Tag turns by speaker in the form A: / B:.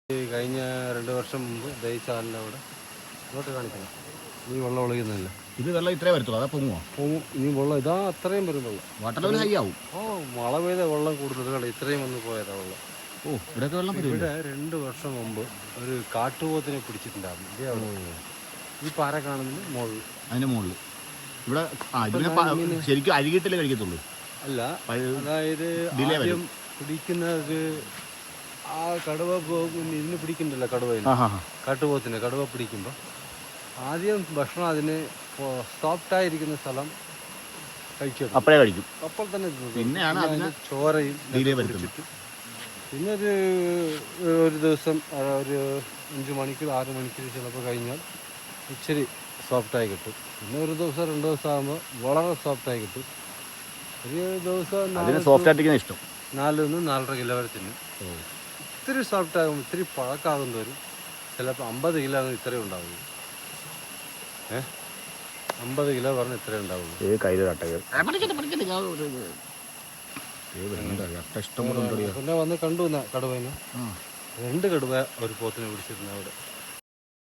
A: കഴിഞ്ഞ 2 വർഷം മുമ്പ് ദഹിച്ചാലിൻ്റെ അവിടെ ഇങ്ങോട്ട് കാണിക്കണം. നീ വെള്ളം ഒളിക്കുന്നില്ല.
B: ഇത് വെള്ളം ഇത്രേ വരത്തുള്ളൂ, അതാ പൊങ്ങുമോ?
A: പൊങ്ങും. ഇനി വെള്ളം ഇതാ അത്രയും വരും വെള്ളം.
B: വാട്ടർ ലെവൽ ഹൈ ആവും.
A: മഴ പെയ്ത വെള്ളം കൂടുതൽ കളി ഇത്രയും വന്ന് പോയതാ വെള്ളം.
B: ഇവിടെയൊക്കെ വെള്ളം
A: ഇവിടെ 2 വർഷം മുമ്പ് ഒരു കാട്ടുപോത്തിനെ പിടിച്ചിട്ടുണ്ടായിരുന്നു. ഇതേ അവിടെ ഈ പാറ കാണുന്നത് മുകളിൽ,
B: അതിൻ്റെ മുകളിൽ. ഇവിടെ ഇതിനെ ശരിക്കും അരികിട്ടില്ലേ കഴിക്കത്തുള്ളൂ.
A: അല്ല, അതായത് ആദ്യം പിടിക്കുന്നത് ആ കടുവ ഇതിന് പിടിക്കണ്ടല്ലോ, കാട്ടുപോത്തിന് കടുവ പിടിക്കുമ്പോൾ ആദ്യം ഭക്ഷണം അതിന് സോഫ്റ്റായിരിക്കുന്ന സ്ഥലം കഴിക്കും.
B: അപ്പോഴേ കഴിക്കും.
A: അപ്പോൾ തന്നെ
B: പിന്നെയാണ് അതിന്
A: ചോരയും
B: പിടിച്ചിട്ട്
A: പിന്നെ ഒരു ദിവസം ഒരു 5 മണിക്കൂർ 6 മണിക്കൂർ ചിലപ്പോൾ കഴിഞ്ഞാൽ ഇച്ചിരി സോഫ്റ്റായി കിട്ടും. പിന്നെ ഒരു ദിവസം 2 ദിവസം ആകുമ്പോൾ വളരെ സോഫ്റ്റായി കിട്ടും. ഒരു ദിവസം
B: സോഫ്റ്റായിട്ടിരിക്കുന്ന ഇഷ്ടം
A: 4 നിന്ന് 4.5 കിലോ വരെ തിന്നും. ഇത്തിരി സോഫ്റ്റാകും, ഇത്തിരി പഴക്കാകും തോറും ചിലപ്പോൾ 50 കിലോ ഇത്രയും ഉണ്ടാവുള്ളൂ. 50 കിലോ പറഞ്ഞ് ഇത്രയും ഉണ്ടാവുള്ളൂ. പിന്നെ വന്ന് കണ്ടു കടുവേനെ. 2 കടുവ ഒരു പോത്തിനെ പിടിച്ചിരുന്നു അവിടെ.